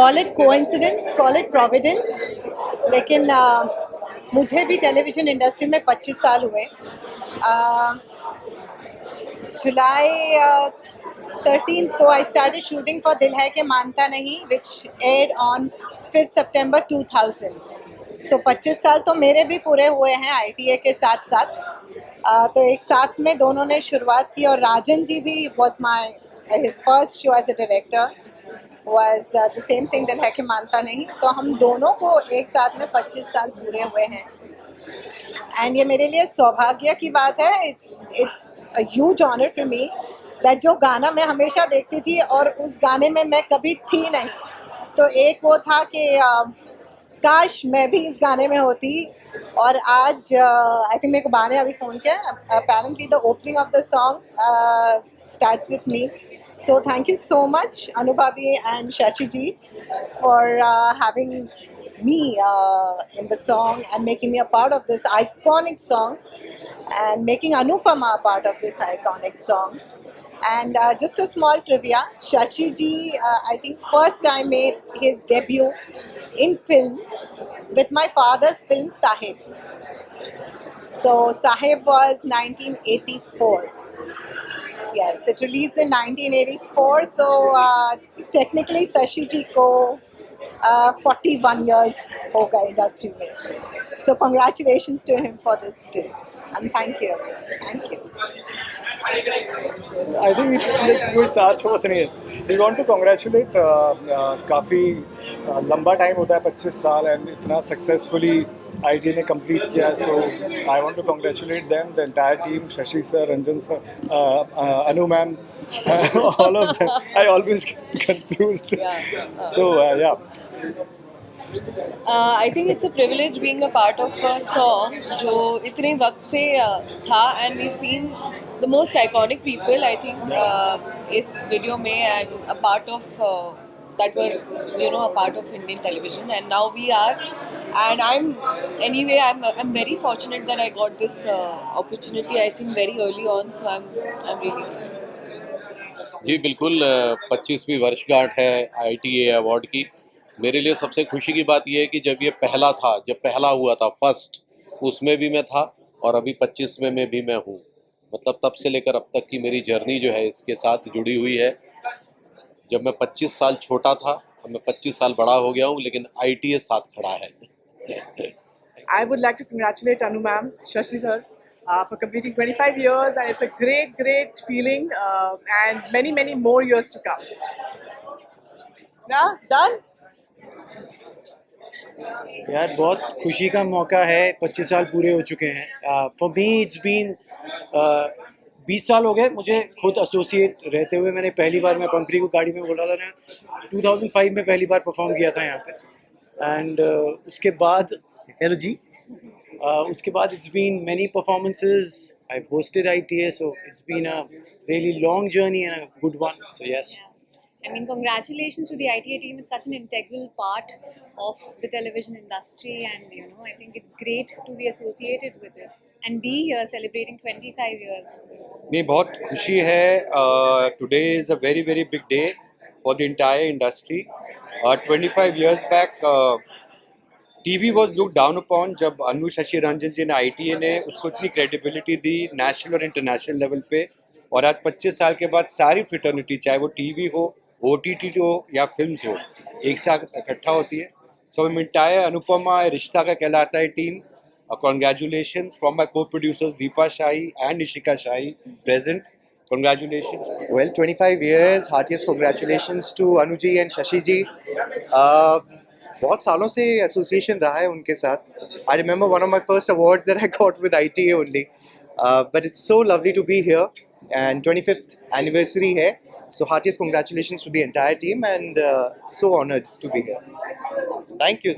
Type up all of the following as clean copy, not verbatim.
Call it coincidence, call it Providence, लेकिन मुझे भी टेलीविज़न इंडस्ट्री में 25 साल हुए। जुलाई 13th को आई स्टार्टेड शूटिंग फॉर दिल है कि मानता नहीं, विच एयर्ड ऑन 5 सितंबर 2000। सो 25 साल तो मेरे भी पूरे हुए हैं ITA के साथ साथ। तो एक साथ में दोनों ने शुरुआत की, और राजन जी भी was my his first show as a director was the same thing दिल है कि मानता नहीं। तो हम दोनों को एक साथ में 25 साल पूरे हुए हैं, एंड ये मेरे लिए सौभाग्य की बात है। It's a huge honour for me that जो गाना मैं हमेशा देखती थी और उस गाने में मैं कभी थी नहीं, तो एक वो था कि काश मैं भी इस गाने में होती। और आज आई थिंक मेरे को बा ने अभी फ़ोन किया, apparently the opening of the song starts with me. So thank you so much, Anubhabi and Shashi ji, for having me in the song and making me a part of this iconic song, and making Anupama a part of this iconic song. And just a small trivia, Shashi ji, I think first time made his debut in films with my father's film Sahib. So Sahib was 1984. Yes, it released in 1984. So technically Shashi ji ko 41 years हो गए industry में. So congratulations to him for this too. And thank you. Thank you. I think it's like कोई साथ होता नहीं है. We want to congratulate. काफ़ी लंबा टाइम होता है 25 साल, and इतना सक्सेसफुली ITA ने कंप्लीट किया. So I want to congratulate them, the entire team, Shashi sir, Ranjan sir, Anu ma'am, all of them. I always get confused. So yeah. I think it's a privilege being a part of a song जो इतने वक्त से था, and we've seen the most iconic people I think इस video में, and a part of that were a part of Indian television, and now we are, and I'm very fortunate that I got this opportunity I think very early on, so I'm really जी बिल्कुल 25वीं वर्षगांठ है ITA award की। मेरे लिए सबसे खुशी की बात यह है कि जब ये पहला था, जब पहला हुआ था फर्स्ट, उसमें भी मैं था, और अभी 25वें में भी मैं हूँ। मतलब तब से लेकर अब तक की मेरी जर्नी जो है इसके साथ जुड़ी हुई है। जब मैं 25 साल छोटा था, अब मैं 25 साल बड़ा हो गया हूँ, लेकिन ITA साथ खड़ा है। I would like to congratulate Anu ma'am, Shashi sir, for completing 25 years, and it's a great feeling, and many more years to come. Yeah, done? यार बहुत खुशी का मौका है, 25 साल पूरे हो चुके हैं. फॉर मी इट्स बीन 20 साल हो गए मुझे खुद एसोसिएट रहते हुए. मैंने पहली बार, मैं पंखरी को गाड़ी में बोल रहा था ना, 2005 में पहली बार परफॉर्म किया था यहाँ पे. एंड उसके बाद हेलो जी, उसके बाद it's been many performances. I have hosted ITA, so it's been a really long journey and a good one. So yes, I mean, congratulations to the ITA team. It's such an integral part of the television industry, and I think it's great to be associated with it and be here celebrating 25 years. नहीं, बहुत खुशी है. Today is a very big day for the entire industry. 25 years back, TV was looked down upon. जब अनु शशि रंजन जी ने ITA ने उसको इतनी credibility दी national और इंटरनेशनल लेवल पे, और आज 25 साल के बाद सारी फ्रेटर्निटी, चाहे वो TV हो, OTT हो या फिल्म्स हो, एक साथ इकट्ठा होती है. सो एंटायर अनुपमा रिश्ता का कहलाता है team. Congratulations from my co-producers Deepa Shahi and Nishika Shahi present. Congratulations. Well, 25 years. Heartiest congratulations to Anu ji and Shashi ji. बहुत सालों से एसोसिएशन रहा है उनके साथ. I remember one of my first awards that I got with ITA only. But it's so lovely to be here, and 25th anniversary है. So heartiest congratulations to the entire team, and so honored to be here. Thank you.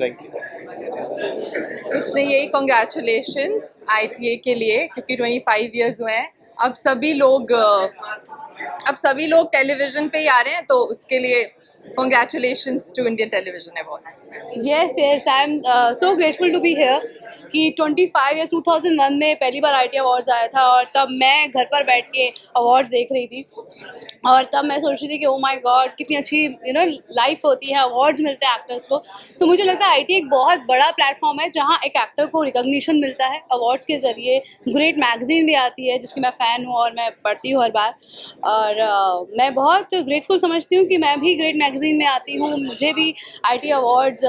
कुछ नहीं, यही congratulations ITA के लिए, क्योंकि 25 years हुए हैं. अब सभी लोग टेलीविज़न पे ही आ रहे हैं, तो उसके लिए Congratulations to Indian Television Awards. yes, I'm so grateful to be here कि 25 या 2001 में पहली बार IT अवार्ड्स आया था और तब मैं घर पर बैठ के अवार्ड्स देख रही थी और तब मैं सोच रही थी कि ओ माय गॉड कितनी अच्छी लाइफ होती है, अवार्ड्स मिलते हैं एक्टर्स को। तो मुझे लगता है IT एक बहुत बड़ा प्लेटफॉर्म है जहाँ एक एक्टर को रिकॉग्निशन मिलता है अवार्ड्स के ज़रिए। ग्रेट मैगजीन भी आती है जिसकी मैं फ़ैन हूँ और मैं पढ़ती हूँ हर बार, और मैं बहुत ग्रेटफुल समझती हूँ कि मैं भी ग्रेट मैगजीन में आती हूँ, मुझे भी IT अवार्ड्स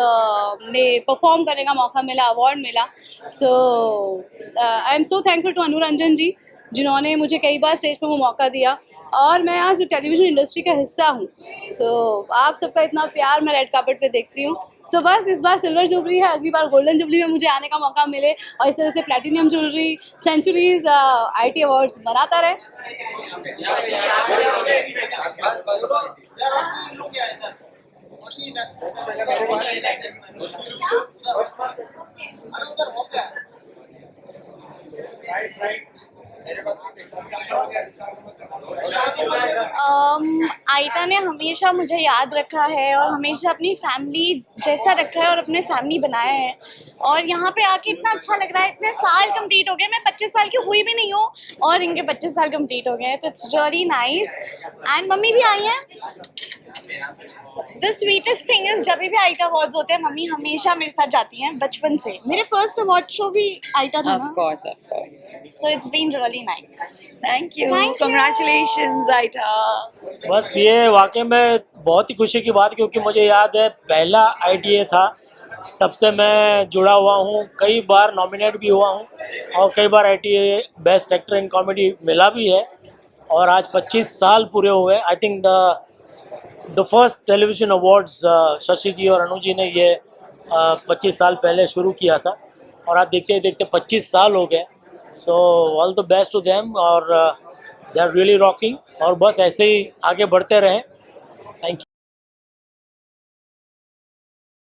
में परफॉर्म करने का मौका मिला, अवार्ड मिला। So I am so thankful to Anu Ranjan ji जिन्होंने मुझे कई बार स्टेज पर वो मौका दिया और मैं आज टेलीविज़न इंडस्ट्री का हिस्सा हूँ। सो आप सबका इतना प्यार मैं रेड कार्पेट पे देखती हूँ। सो बस इस बार सिल्वर जुबली है, अगली बार गोल्डन जुबली में मुझे आने का मौका मिले और इस तरह से platinum jubilee centuries IT awards मनाता रहे। आयटा ने हमेशा मुझे याद रखा है और हमेशा अपनी फैमिली जैसा रखा है और अपने फैमिली बनाया है और यहाँ पे आके इतना अच्छा लग रहा है। इतने साल कंप्लीट हो गए, मैं 25 साल की हुई भी नहीं हूँ और इनके 25 साल कंप्लीट हो गए हैं, तो it's really nice. And mummy भी आई हैं। द स्वीटेस्ट थिंग इज जब भी आइटा अवार्ड्स होते हैं मम्मी हमेशा मेरे साथ जाती हैं बचपन से। मेरे फर्स्ट अवार्ड शो भी आइटा था ना। Of course. So it's been really nice. Thank you. Thank you. Congratulations, Aita. बस ये वाकई में बहुत ही खुशी की बात, क्योंकि मुझे याद है पहला ITA था, तब से मैं जुड़ा हुआ हूँ, कई बार नॉमिनेट भी हुआ हूँ और कई बार ITA best actor in comedy मिला भी है और आज 25 साल पूरे हुए। I think the first television awards Shashi ji और अनु जी ने ये 25 साल पहले शुरू किया था और आज देखते देखते 25 साल हो गए। So all the best to them और दे आर रियली रॉकिंग और बस ऐसे ही आगे बढ़ते रहें।